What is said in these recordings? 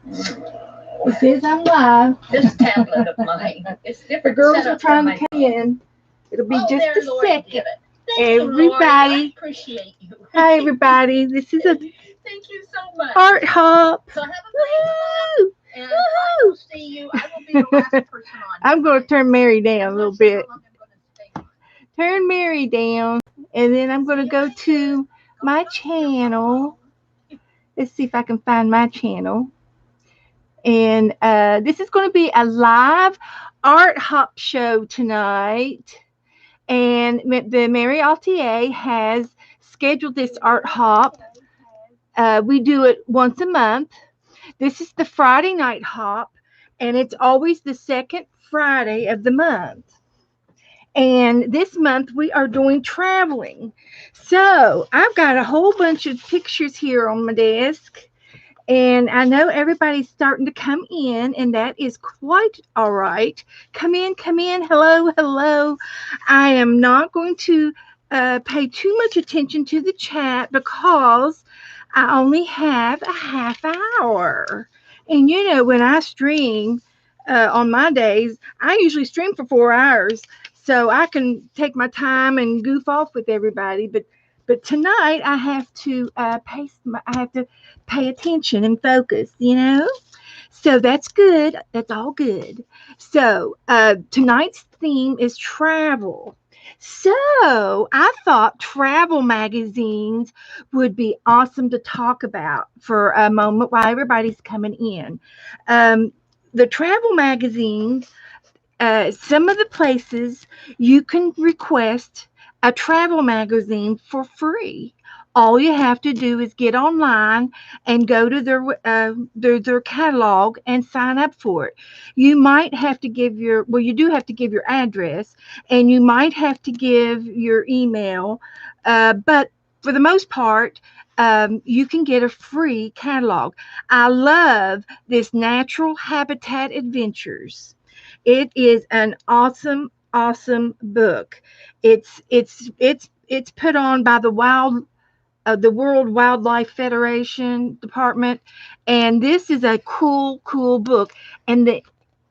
It says I'm live. This tablet of mine. It's The different girls are setup from trying my to come phone. in. It'll be Oh, just there, a Lori did second. it. Thank you, Lori. I Everybody. appreciate you. Hi, everybody. This is a Thank you so much. art hop. So have a great Woohoo! time, and I will see you. I will be the last person on. I'm going to turn Mary down a I'm little not sure how bit. long I'm going to stay on. Turn Mary down. And then I'm going to go to my channel. Let's see if I can find my channel. And this is going to be a live art hop show tonight. And the Mary Altier has scheduled this art hop. We do it once a month. This is the Friday night hop, and it's always the second Friday of the month. And this month we are doing traveling. So I've got a whole bunch of pictures here on my desk. And I know everybody's starting to come in, and that is quite all right. Come in, come in. Hello, hello. I am not going to pay too much attention to the chat because I only have a half hour. And you know, when I stream on my days, I usually stream for 4 hours, so I can take my time and goof off with everybody. But tonight I have to I have to pay attention and focus. You know. So that's good. That's all good. So tonight's theme is travel. So I thought travel magazines would be awesome to talk about for a moment while everybody's coming in. Um, the travel magazines, some of the places you can request a travel magazine for free. All you have to do is get online and go to their catalog and sign up for it. You might have to give you do have to give your address, and you might have to give your email, but for the most part, you can get a free catalog. I love this Natural Habitat Adventures. It is an awesome, awesome book. It's put on by the World Wildlife Federation Department, and this is a cool, cool book. And the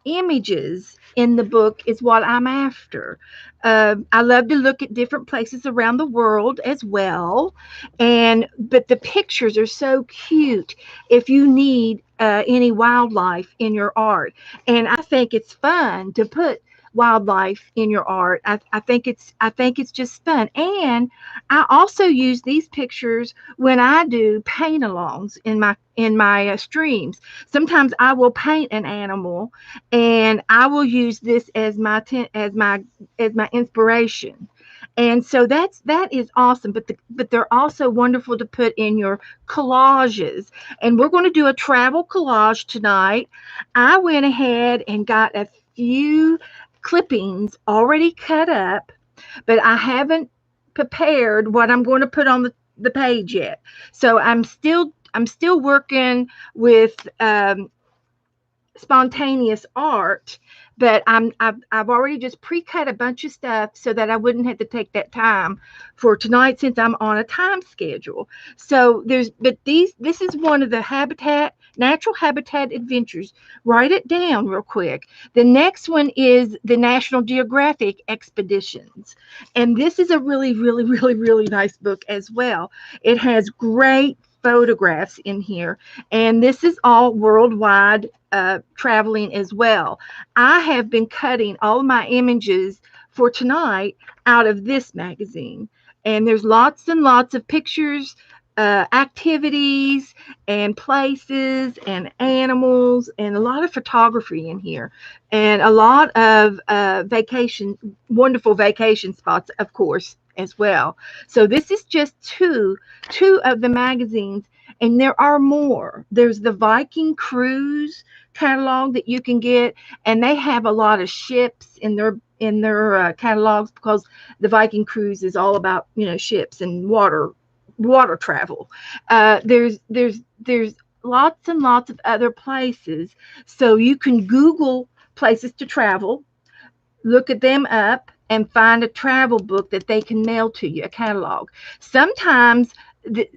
images in the book is what I'm after. I love to look at different places around the world as well, and but the pictures are so cute. If you need any wildlife in your art, and I think it's fun to put wildlife in your art. I think it's just fun, and I also use these pictures when I do paint alongs in my streams. Sometimes I will paint an animal, and I will use this as as my inspiration. And so that is awesome. But they're also wonderful to put in your collages. And we're going to do a travel collage tonight. I went ahead and got a few clippings already cut up, but I haven't prepared what I'm going to put on the page yet. So I'm still working with spontaneous art, but I've already just pre-cut a bunch of stuff so that I wouldn't have to take that time for tonight since I'm on a time schedule. So this is one of the natural habitat adventures. Write it down real quick. The next one is the National Geographic expeditions, and this is a really, really, really, really nice book as well. It has great photographs in here, and this is all worldwide traveling as well. I have been cutting all of my images for tonight out of this magazine, and there's lots and lots of pictures, activities, and places, and animals, and a lot of photography in here, and a lot of wonderful vacation spots, of course, as well. So this is just two of the magazines, and there are more. There's the Viking Cruise catalog that you can get, and they have a lot of ships in their catalogs because the Viking Cruise is all about ships and water travel. There's lots and lots of other places, so you can Google places to travel, look at them up, and find a travel book that they can mail to you, a catalog. Sometimes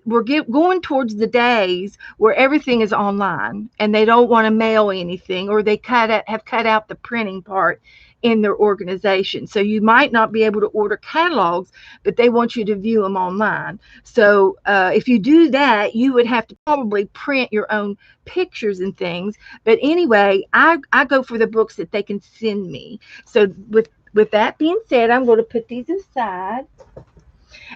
we're going towards the days where everything is online and they don't want to mail anything, or they have cut out the printing part in their organization. So you might not be able to order catalogs, but they want you to view them online. So if you do that, you would have to probably print your own pictures and things. But anyway, I go for the books that they can send me. So with that being said, I'm going to put these aside.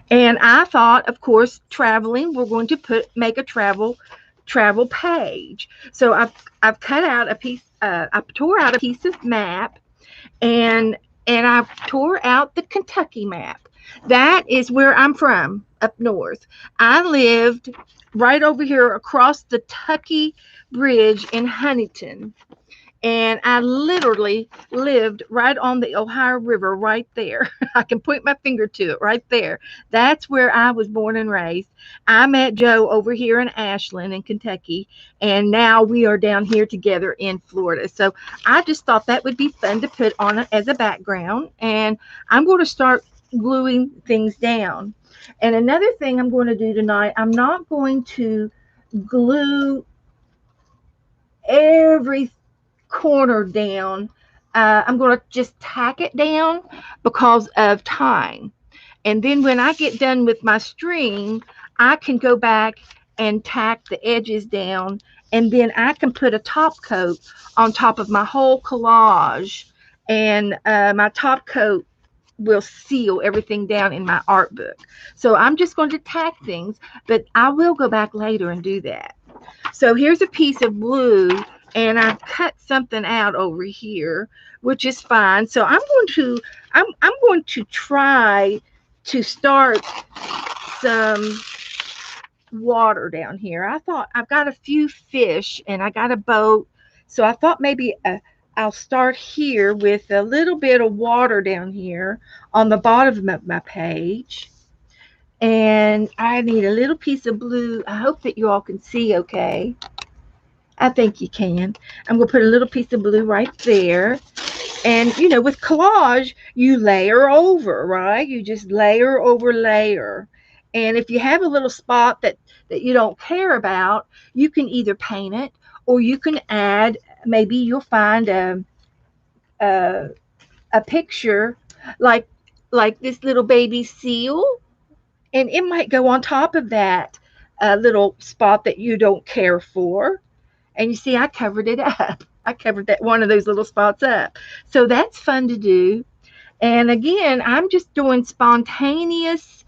And I thought, of course, traveling, we're going to make a travel page. So I've cut out a piece. I tore out a piece of map, and I tore out the Kentucky map. That is where I'm from, up north. I lived right over here across the Tucky Bridge in Huntington. And I literally lived right on the Ohio River right there. I can point my finger to it right there. That's where I was born and raised. I met Joe over here in Ashland in Kentucky, and now we are down here together in Florida. So I just thought that would be fun to put on as a background, and I'm going to start gluing things down. And another thing I'm going to do tonight, I'm not going to glue every corner down. I'm going to just tack it down because of time. And then when I get done with my string, I can go back and tack the edges down, and then I can put a top coat on top of my whole collage, and my top coat will seal everything down in my art book. So I'm just going to tack things, but I will go back later and do that. So here's a piece of blue, and I've cut something out over here, which is fine. So I'm going to try to start some water down here. I thought I've got a few fish and I got a boat, so I thought maybe I'll start here with a little bit of water down here on the bottom of my page. And I need a little piece of blue. I hope that you all can see okay. I think you can. I'm going to put a little piece of blue right there. And, you know, with collage, you layer over, right? You just layer over layer. And if you have a little spot that you don't care about, you can either paint it, or you can add, maybe you'll find a picture like this little baby seal, and it might go on top of that little spot that you don't care for. And you see, I covered it up. I covered that one of those little spots up. So that's fun to do. And again, I'm just doing spontaneous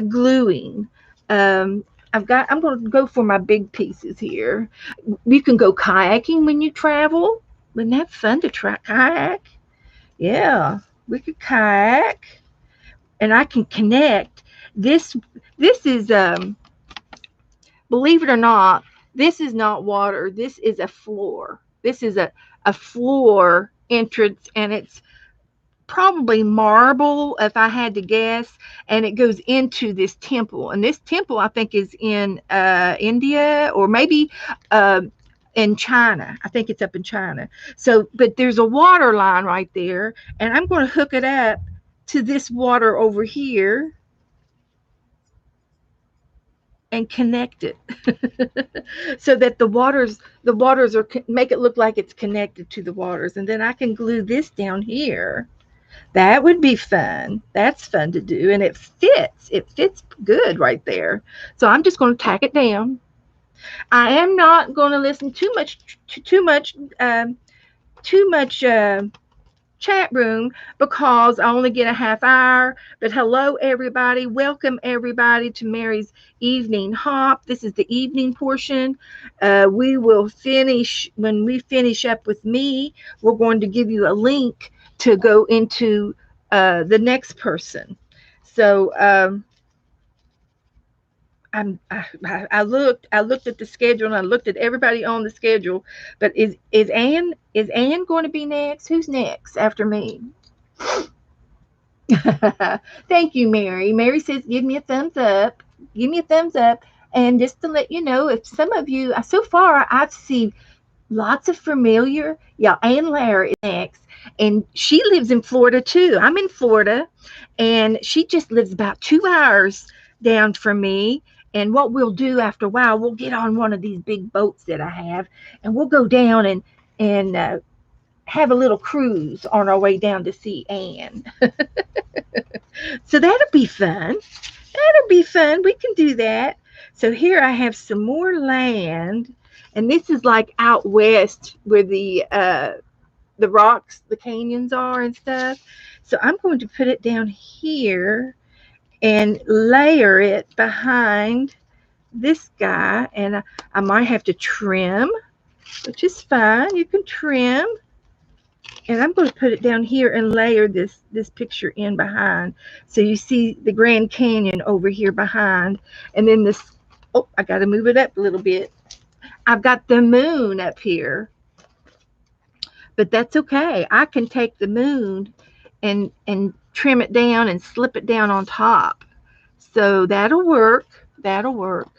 gluing. I'm going to go for my big pieces here. You can go kayaking when you travel. Wouldn't that fun to try kayak? Yeah, we could kayak, and I can connect. This is believe it or not, this is not water. This is a floor. This is a floor entrance, and it's probably marble if I had to guess, and it goes into this temple. And this temple, I think, is in India, or maybe in China. I think it's up in China. So, but there's a water line right there, and I'm going to hook it up to this water over here and connect it so that the waters are, make it look like it's connected to the waters. And then I can glue this down here. That would be fun. That's fun to do, and it fits good right there. So I'm just going to tack it down. I am not going to listen too much chat room, because I only get a half hour. But hello everybody, welcome everybody to Mary's Evening Hop. This is the evening portion. We will finish, when we finish up with me, we're going to give you a link to go into the next person. So I looked at the schedule, and I looked at everybody on the schedule. But is Ann going to be next? Who's next after me? Thank you, Mary. Mary says, give me a thumbs up. Give me a thumbs up. And just to let you know, if some of you, so far I've seen lots of familiar. Yeah, Ann Lair is next. And she lives in Florida too. I'm in Florida, and she just lives about 2 hours down from me. And what we'll do after a while, we'll get on one of these big boats that I have, and we'll go down and have a little cruise on our way down to see Anne. So that'll be fun. That'll be fun. We can do that. So here I have some more land, and this is like out west where the rocks, the canyons are and stuff. So I'm going to put it down here and layer it behind this guy, and I might have to trim, which is fine. You can trim. And I'm going to put it down here and layer this picture in behind. So you see the Grand Canyon over here behind. And then this, oh, I got to move it up a little bit. I've got the moon up here. But that's okay. I can take the moon and trim it down and slip it down on top. So that'll work. That'll work.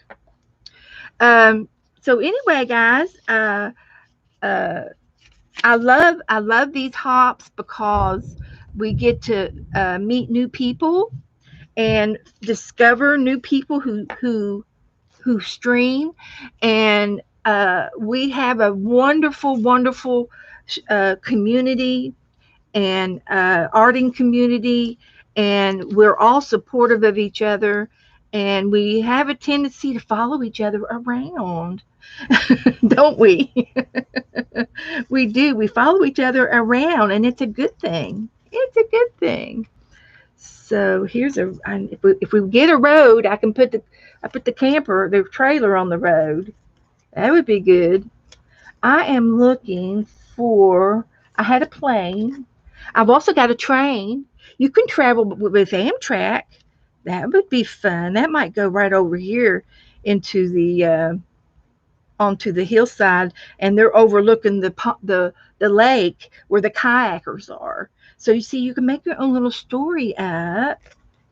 So anyway, guys, I love these hops because we get to meet new people and discover new people who stream, and we have a wonderful community and arting community, and we're all supportive of each other, and we have a tendency to follow each other around. Don't we? We do. We follow each other around, and it's a good thing. It's a good thing. So here's if we get a road, I put the camper, the trailer on the road. That would be good. I am looking for. I had a plane. I've also got a train. You can travel with Amtrak. That would be fun. That might go right over here into the onto the hillside, and they're overlooking the lake where the kayakers are. So you see, you can make your own little story up.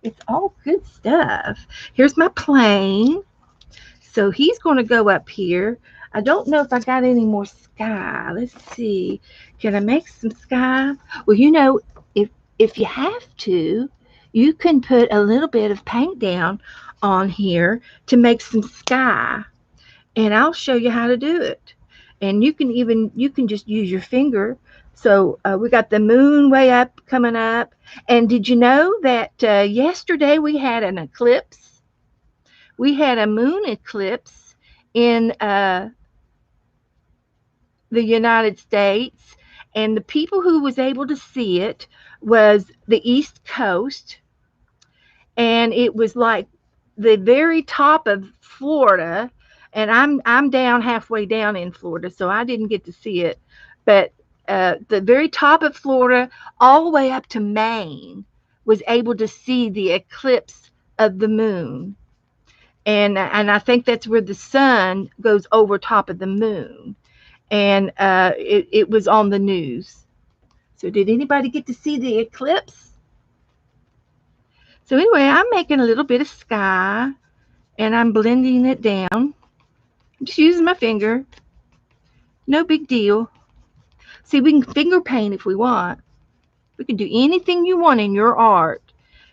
It's all good stuff. Here's my plane. So he's going to go up here. I don't know if I got any more sky. Let's see. Can I make some sky? Well, you know, if you have to, you can put a little bit of paint down on here to make some sky. And I'll show you how to do it. And you can just use your finger. So we got the moon way up coming up. And did you know that yesterday we had an eclipse? We had a moon eclipse in the United States. And the people who was able to see it was the East Coast. And it was like the very top of Florida. And I'm down halfway down in Florida, so I didn't get to see it. But the very top of Florida, all the way up to Maine, was able to see the eclipse of the moon. And I think that's where the sun goes over top of the moon. And it was on the news. So did anybody get to see the eclipse? So anyway, I'm making a little bit of sky, and I'm blending it down. I'm just using my finger. No big deal. See, we can finger paint if we want. We can do anything you want in your art.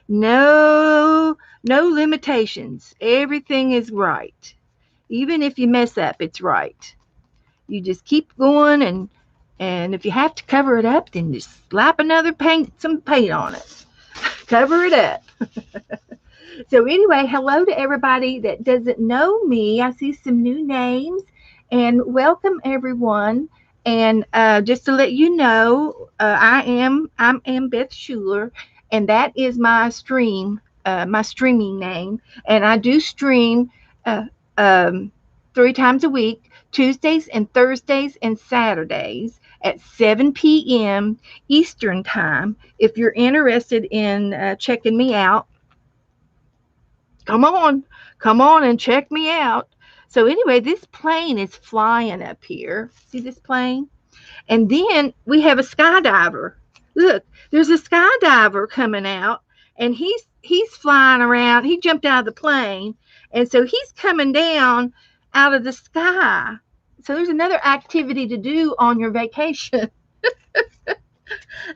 No limitations. Everything is right. Even if you mess up, it's right. You just keep going, and if you have to cover it up, then just slap some paint on it. Cover it up. So anyway, hello to everybody that doesn't know me. I see some new names, and welcome everyone. And just to let you know, I'm Beth Schuler, and that is my streaming name. And I do stream 3 times a week, Tuesdays and Thursdays and Saturdays at 7 p.m. Eastern Time. If you're interested in checking me out, come on and check me out. So anyway, this plane is flying up here. See this plane? And then we have a skydiver. Look, there's a skydiver coming out, and he's flying around. He jumped out of the plane, and so he's coming down out of the sky. So there's another activity to do on your vacation.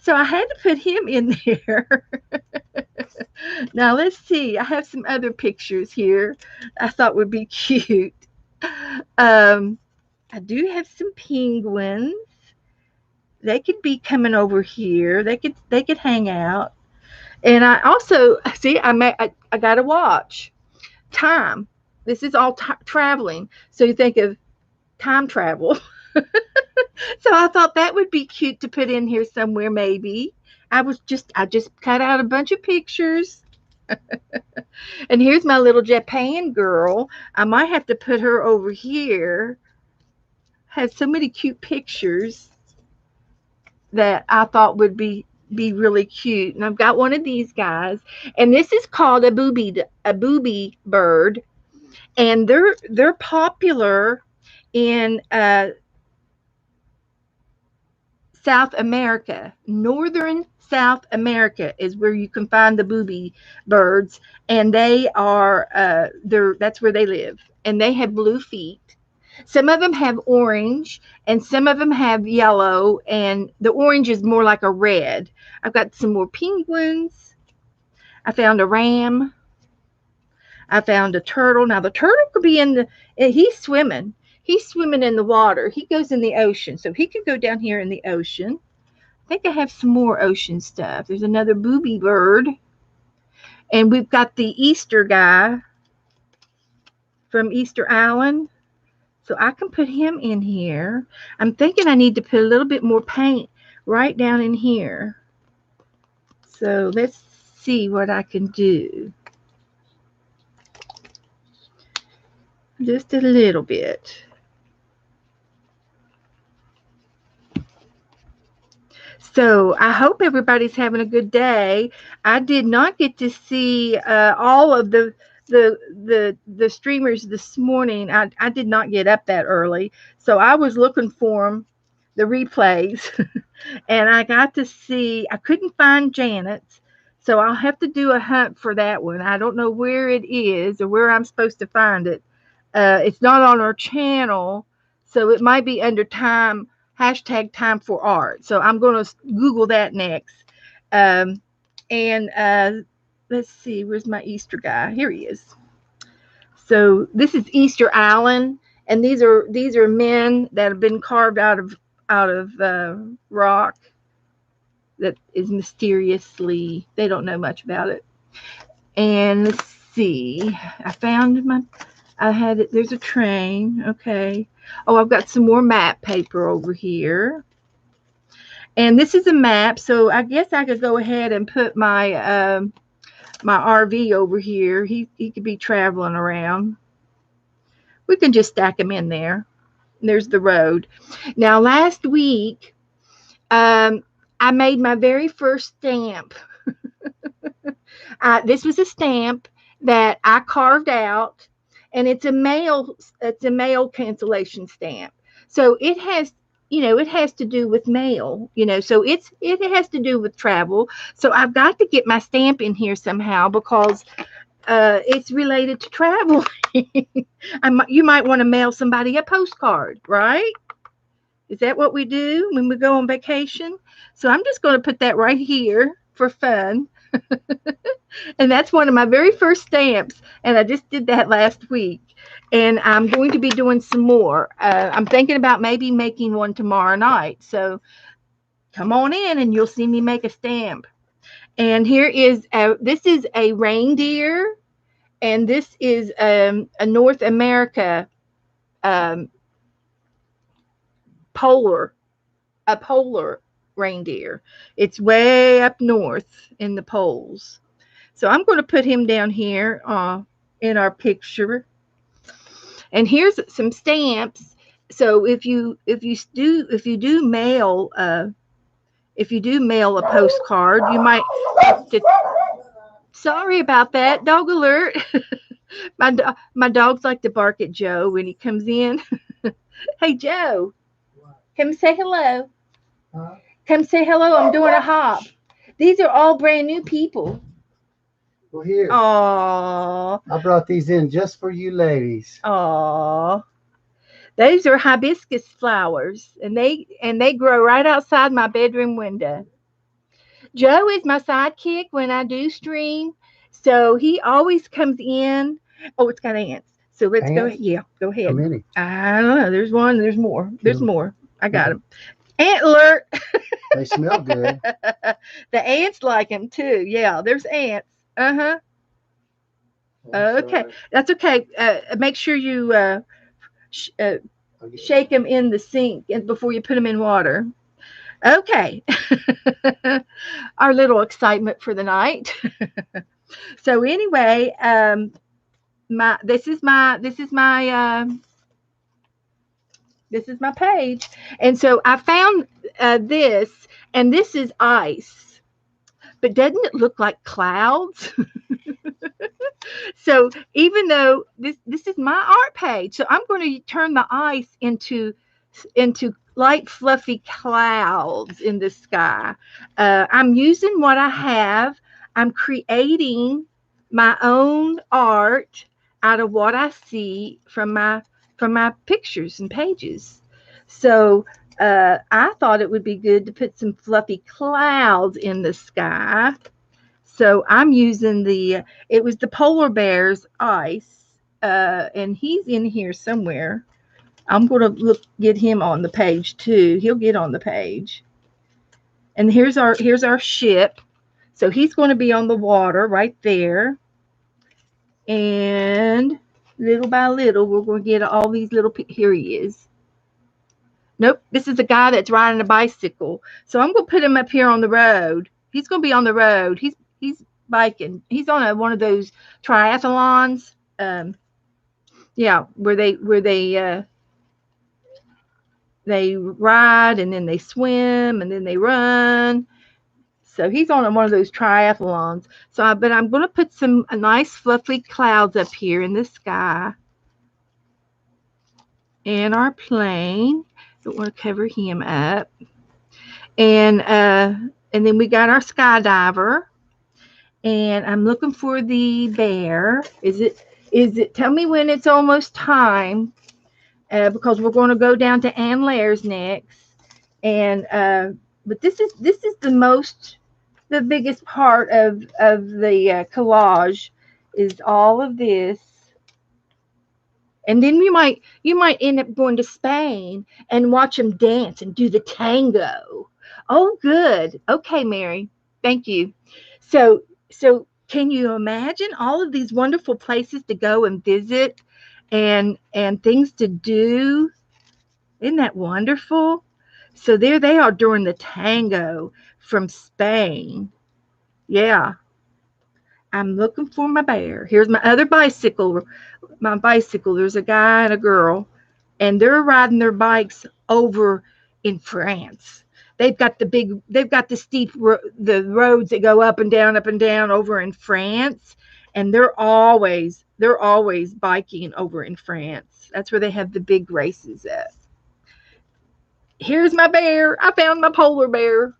So I had to put him in there. Now let's see. I have some other pictures here I thought would be cute. Um, I do have some penguins. They could be coming over here. They could hang out. And I also see I got a watch. Time. This is all traveling. So you think of time travel. So I thought that would be cute to put in here somewhere maybe. I just cut out a bunch of pictures. And here's my little Japan girl. I might have to put her over here. Has so many cute pictures that I thought would be really cute. And I've got one of these guys, and this is called a booby bird, and they're popular in South America. Northern South America is where you can find the booby birds, and that's where they live, and they have blue feet. Some of them have orange, and some of them have yellow, and the orange is more like a red. I've got some more penguins. I found a ram. I found a turtle. Now the turtle could be he's swimming. He's swimming in the water. He goes in the ocean, so he could go down here in the ocean. I think I have some more ocean stuff. There's another booby bird, and we've got the Easter guy from Easter Island. So I can put him in here. I'm thinking I need to put a little bit more paint right down in here. So let's see what I can do. Just a little bit. So I hope everybody's having a good day. I did not get to see all of the streamers this morning. I did not get up that early, so I was looking for the replays, and I got to see. I couldn't find Janet's, so I'll have to do a hunt for that one. I don't know where it is or where I'm supposed to find it. It's not on our channel, so it might be under #time for art. So I'm going to Google that next. And let's see, where's my Easter guy? Here he is. So this is Easter Island, and these are men that have been carved out of rock that is mysteriously, they don't know much about it. And let's see, there's a train. Okay. Oh, I've got some more map paper over here. And this is a map, so I guess I could go ahead and put my my RV over here. He could be traveling around. We can just stack him in there. There's the road. Now, last week, I made my very first stamp. This was a stamp that I carved out, and it's a mail cancellation stamp. So it has to do with mail, so it has to do with travel. So I've got to get my stamp in here somehow because it's related to travel. You might want to mail somebody a postcard, right? Is that what we do when we go on vacation? So I'm just going to put that right here for fun. And that's one of my very first stamps, and I just did that last week, and I'm going to be doing some more. I'm thinking about maybe making one tomorrow night, so come on in and you'll see me make a stamp. And this is a reindeer, and this is a North America polar reindeer. It's way up north in the poles. So I'm going to put him down here in our picture. And here's some stamps. So if you do mail a postcard, you might have to. Sorry about that. Dog alert. My dogs like to bark at Joe when he comes in. Hey Joe, come say hello. Huh? Come say hello. I'm doing a hop. These are all brand new people. Well, here. Aww. I brought these in just for you ladies. Aww. Those are hibiscus flowers, and they grow right outside my bedroom window. Joe is my sidekick when I do stream, so he always comes in. Oh, it's got ants. So let's go. Ants? Yeah, go How ahead. many? I don't know. There's one. There's more. There's Yeah. more. I got them. Ant alert. They smell good. The ants like him too. Yeah, there's ants. Uh huh. Okay, that's okay. Make sure you sh- uh, shake them in the sink before you put them in water. Okay. Our little excitement for the night. So anyway, my this is my page, and so I found this, and this is ice, but doesn't it look like clouds? So even though this is my art page, so I'm going to turn the ice into light fluffy clouds in the sky. I'm using what I have. I'm creating my own art out of what I see from my pictures and pages. So I thought it would be good to put some fluffy clouds in the sky. So I'm using it was the polar bear's ice, and he's in here somewhere. I'm going to get him on the page too. He'll get on the page. And here's our ship. So he's going to be on the water right there. And little by little, we're going to get all these little, here he is. Nope, this is a guy that's riding a bicycle. So I'm going to put him up here on the road. He's going to be on the road. He's biking. He's on one of those triathlons. Yeah, where they ride and then they swim and then they run. So he's on one of those triathlons. But I'm going to put some nice fluffy clouds up here in the sky. And our plane. Don't want to cover him up. And then we got our skydiver. And I'm looking for the bear. Is it? Tell me when it's almost time, because we're going to go down to Ann Lair's next. And but this is the biggest part of the collage is all of this. And then you might end up going to Spain and watch them dance and do the tango. Oh, good. Okay, Mary. Thank you. So can you imagine all of these wonderful places to go and visit and things to do? Isn't that wonderful? So there they are during the tango from Spain. Yeah. I'm looking for my bear. Here's my other bicycle. My bicycle. There's a guy and a girl, and they're riding their bikes over in France. They've got the steep the roads that go up and down over in France, and they're always biking over in France. That's where they have the big races at. Here's my bear. I found my polar bear.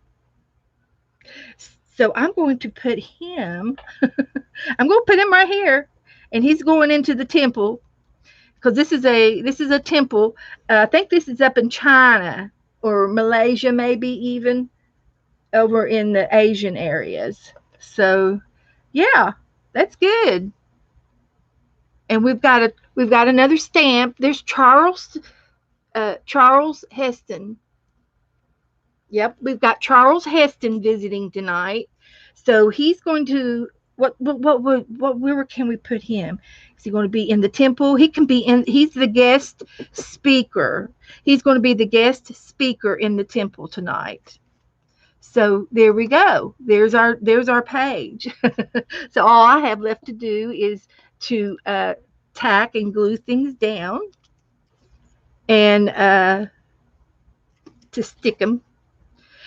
So I'm going to put him. I'm going to put him right here, and he's going into the temple, because this is a temple. I think this is up in China or Malaysia, maybe even over in the Asian areas. So, yeah, that's good. And we've got another stamp. There's Charles Heston. Yep, we've got Charles Heston visiting tonight. So he's going to where can we put him? Is he going to be in the temple? He can be in. He's the guest speaker. He's going to be the guest speaker in the temple tonight. So there we go. There's our page. So all I have left to do is to tack and glue things down and to stick them.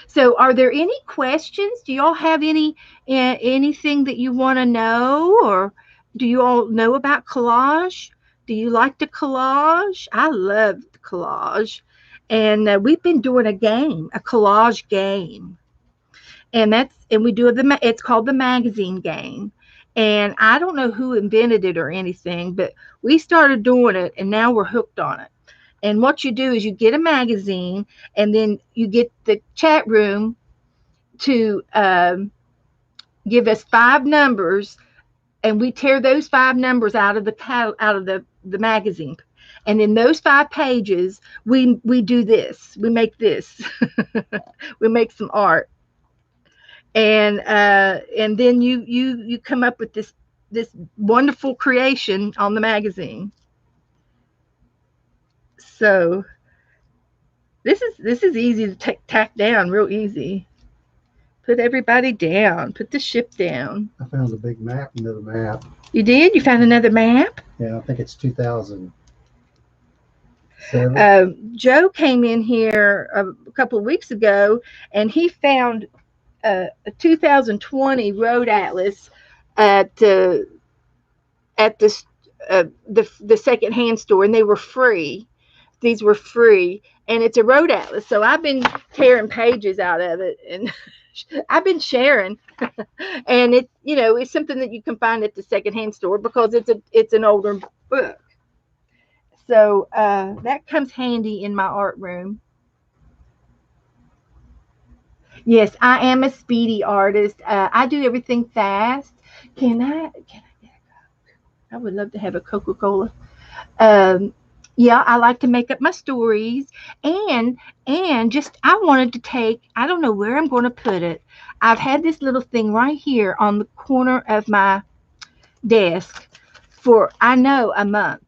So are there any questions? Do y'all have anything that you want to know, or do you all know about collage? Do you like the collage? I love the collage. And we've been doing a collage game. And we do it's called the magazine game. And I don't know who invented it or anything, but we started doing it and now we're hooked on it. And what you do is you get a magazine, and then you get the chat room to give us 5 numbers, and we tear those 5 numbers out of the magazine. And in those 5 pages, we do this. We make this. We make some art, and then you come up with this wonderful creation on the magazine. So this is easy to tack down, real easy. Put everybody down. Put the ship down. I found a big map, another map. You did? You found another map? Yeah, I think it's 2007. Joe came in here a couple of weeks ago, and he found a 2020 road atlas at the secondhand store, and they were free. These were free, and it's a road atlas. So I've been tearing pages out of it, and I've been sharing. And it's something that you can find at the secondhand store because it's an older book. So that comes handy in my art room. Yes, I am a speedy artist. I do everything fast. Can I get a Coke? I would love to have a Coca-Cola. Yeah, I like to make up my stories, and just I wanted to take, I don't know where I'm going to put it. I've had this little thing right here on the corner of my desk for, I know, a month.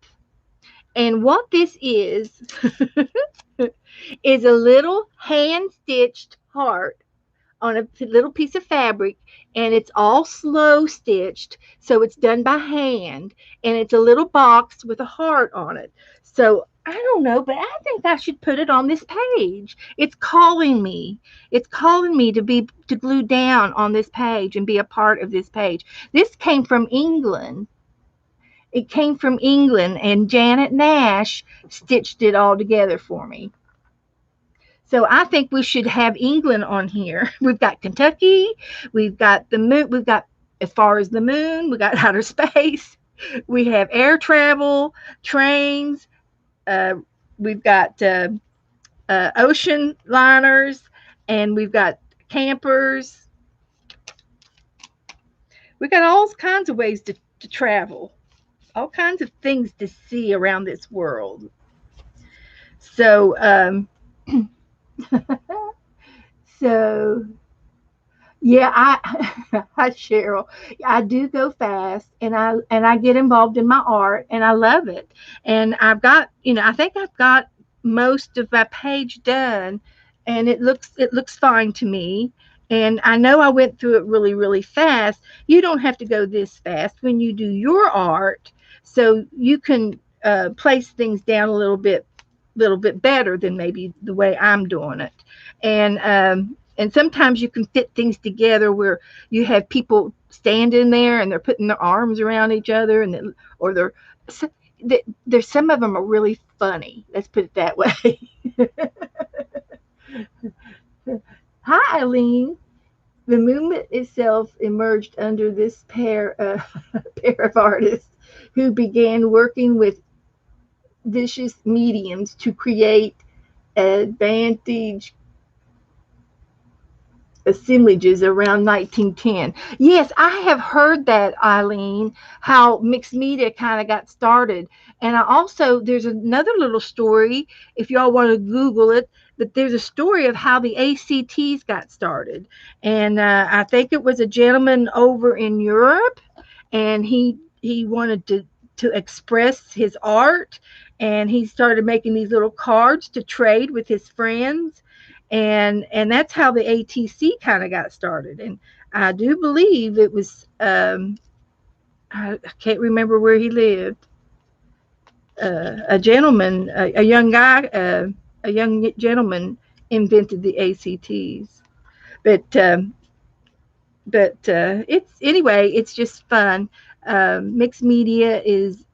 And what this is is a little hand-stitched heart on a little piece of fabric, and it's all slow stitched, so it's done by hand, and it's a little box with a heart on it. So I don't know, but I think I should put it on this page. It's calling me to glue down on this page and be a part of this page. This came from England. It came from England, and Janet Nash stitched it all together for me. So I think we should have England on here. We've got Kentucky, we've got the moon, we've got as far as the moon, we've got outer space, we have air travel, trains, we've got ocean liners, and we've got campers. We've got all kinds of ways to travel, all kinds of things to see around this world. So, so yeah, hi Cheryl. I do go fast, and I get involved in my art, and I love it. And I've got, I think I've got most of my page done, and it looks fine to me. And I know I went through it really, really fast. You don't have to go this fast when you do your art, so you can place things down a little bit better than maybe the way I'm doing it. And sometimes you can fit things together where you have people standing there and they're putting their arms around each other, and there's some of them are really funny. Let's put it that way. Hi, Eileen. The movement itself emerged under this pair of artists who began working with vicious mediums to create advantage assemblages around 1910. Yes, I have heard that, Eileen, how mixed media kind of got started. And there's another little story, if y'all want to Google it, but there's a story of how the ACTs got started. And I think it was a gentleman over in Europe, and he wanted to express his art, and he started making these little cards to trade with his friends. And that's how the ATC kind of got started. And I do believe it was, I can't remember where he lived, a gentleman, a young guy, a young gentleman invented the ACTs. But it's just fun. Mixed media is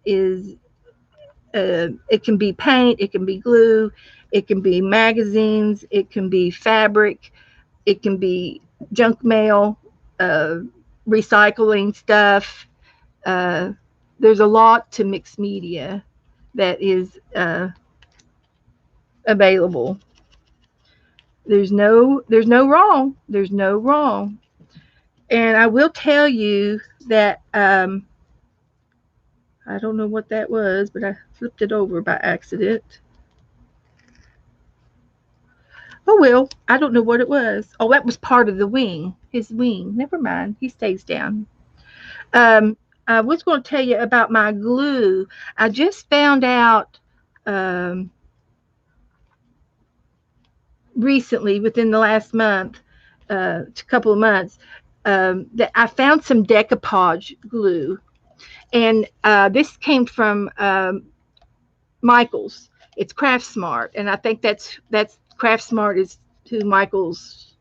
it can be paint, it can be glue, it can be magazines, it can be fabric, it can be junk mail, recycling stuff. There's a lot to mixed media that is available. There's no wrong. There's no wrong. And I will tell you that I don't know what that was, but I flipped it over by accident. Oh well, I don't know what it was. Oh, that was part of the wing. His wing. Never mind. He stays down. Um, I was going to tell you about my glue. I just found out um, recently, within the last month, a couple of months, that I found some decoupage glue, and this came from Michaels. It's Craft Smart, and I think that's Craft Smart is who Michaels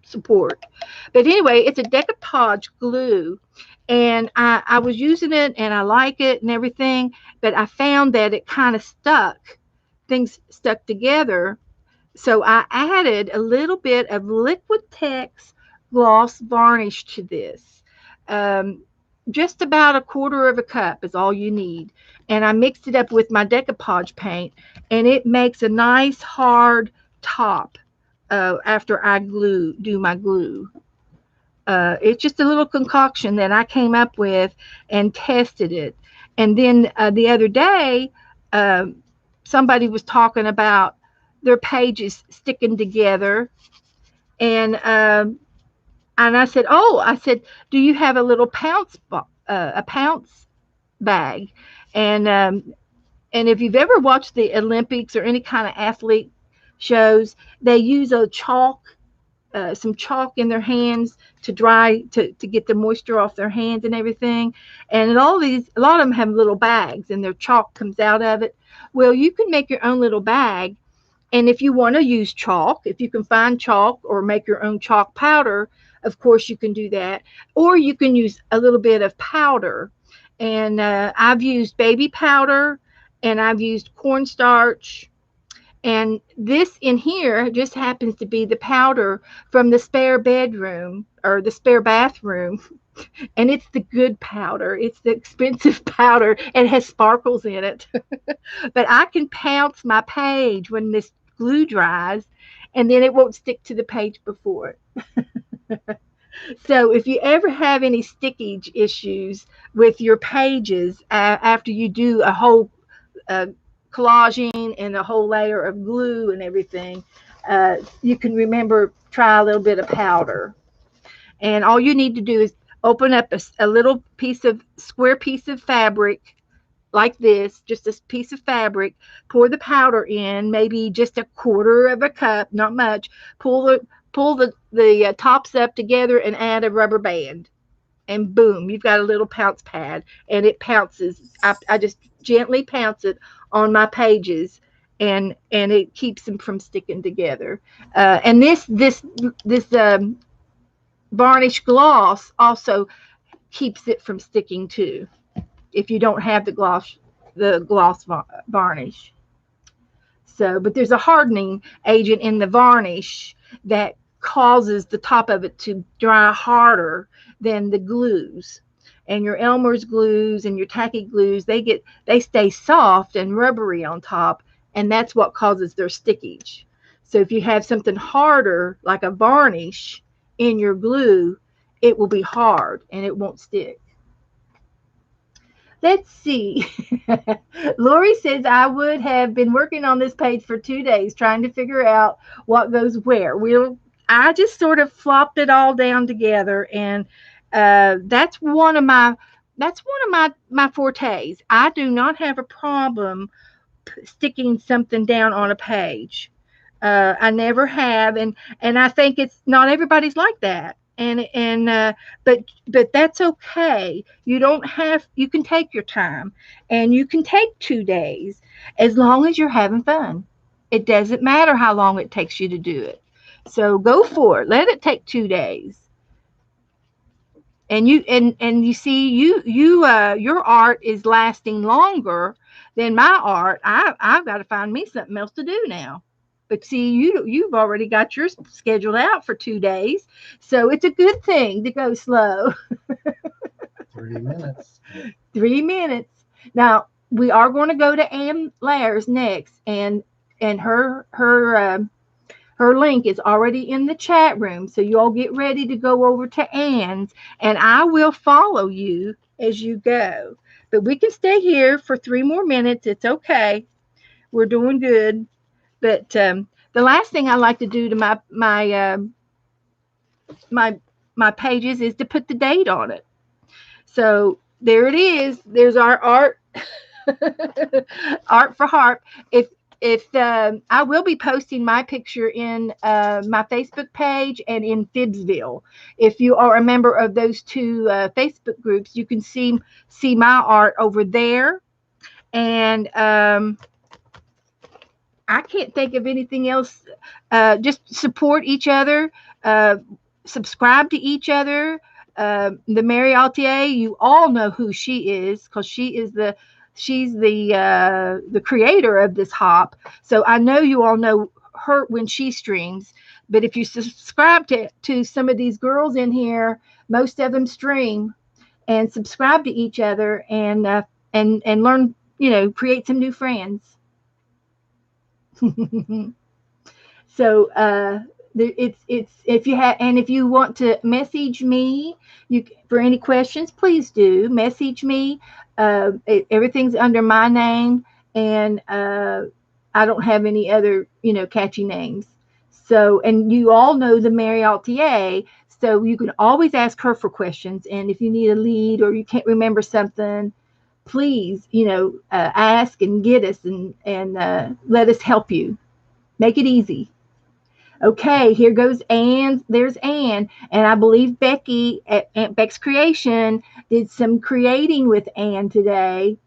support. But anyway, it's a decoupage glue, and I was using it, and I like it and everything. But I found that it kind of things stuck together. So I added a little bit of Liquitex gloss varnish to this. Um, just about a quarter of a cup is all you need. And I mixed it up with my decoupage paint, and it makes a nice hard top after I do my glue. It's just a little concoction that I came up with and tested it. And then the other day, um, somebody was talking about their pages sticking together, and I said, "Oh, I said, do you have a little a pounce bag?" And and if you've ever watched the Olympics or any kind of athlete shows, they use some chalk in their hands to dry to get the moisture off their hands and everything. And a lot of them have little bags, and their chalk comes out of it. Well, you can make your own little bag, and if you want to use chalk, if you can find chalk or make your own chalk powder, of course you can do that. Or you can use a little bit of powder. And I've used baby powder, and I've used cornstarch, and this in here just happens to be the powder from the spare bedroom or the spare bathroom. And it's the good powder. It's the expensive powder. It has sparkles in it. But I can pounce my page when this glue dries, and then it won't stick to the page before it. So if you ever have any stickage issues with your pages after you do a whole uh, collaging and a whole layer of glue and everything, you can remember try a little bit of powder. And all you need to do is open up a little square piece of fabric like this, just this piece of fabric, pour the powder in, maybe just a quarter of a cup, not much. Pull the tops up together and add a rubber band, and boom, you've got a little pounce pad, and it pounces. I just gently pounce it on my pages, and it keeps them from sticking together. And this varnish gloss also keeps it from sticking too, if you don't have the gloss varnish. So, but there's a hardening agent in the varnish that causes the top of it to dry harder than the glues. And your Elmer's glues and your tacky glues, they stay soft and rubbery on top, and that's what causes their stickage. So if you have something harder like a varnish in your glue, it will be hard and it won't stick. Let's see. Lori says I would have been working on this page for 2 days trying to figure out what goes where. I just sort of flopped it all down together, and that's one of my fortes. I do not have a problem sticking something down on a page. I never have, and I think it's not everybody's like that. But that's okay. You can take your time, and you can take 2 days as long as you're having fun. It doesn't matter how long it takes you to do it. So go for it. Let it take 2 days. And you see, your art is lasting longer than my art. I've got to find me something else to do now. But see, you've already got yours scheduled out for 2 days, so it's a good thing to go slow. 3 minutes. 3 minutes. Now we are going to go to Ann Lairs next, and and her link is already in the chat room. So you all get ready to go over to Ann's, and I will follow you as you go. But we can stay here for 3 more minutes. It's okay. We're doing good. But the last thing I like to do to my pages is to put the date on it. So there it is. There's our art. Art for Harp. If I will be posting my picture in my Facebook page and in Fibsville. If you are a member of those two Facebook groups, you can see my art over there. And I can't think of anything else. Just support each other. Subscribe to each other. The Mary Altier, you all know who she is, because she's the creator of this hop. So I know you all know her when she streams. But if you subscribe to some of these girls in here, most of them stream, and subscribe to each other and learn, create some new friends. So it's if you want to message me, for any questions, please do message me. Everything's under my name, and I don't have any other catchy names. So, and you all know the Mary Altier, so you can always ask her for questions. And if you need a lead or you can't remember something, please ask and get us and let us help you. Make it easy. Okay, here goes Ann. There's Ann, and I believe Becky at Aunt Beck's Creation did some creating with Ann today.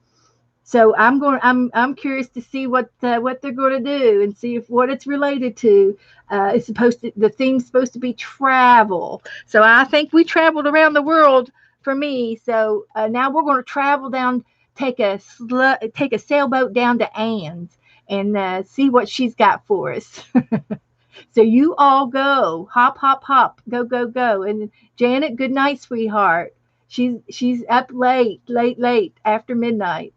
So I'm curious to see what they're going to do and see what it's related to. The theme's supposed to be travel. So I think we traveled around the world for me. So now we're going to travel down, take a sailboat down to Ann's and see what she's got for us. So you all go, hop, hop, hop, go, go, go. And Janet, good night, sweetheart. She's up late after midnight.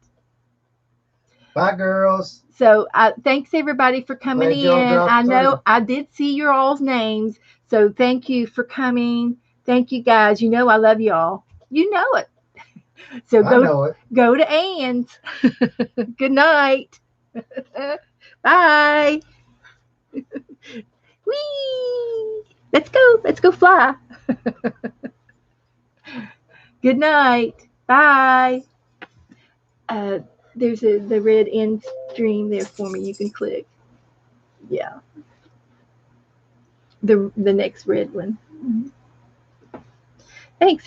Bye, girls. So thanks everybody for coming in. I know I did see your all's names. So thank you for coming. Thank you guys. I love y'all. You know it. So go to Ann's. Good night. Bye. Whee! Let's go fly. Good night. Bye. There's the red end stream there for me. You can click. Yeah. The next red one. Thanks,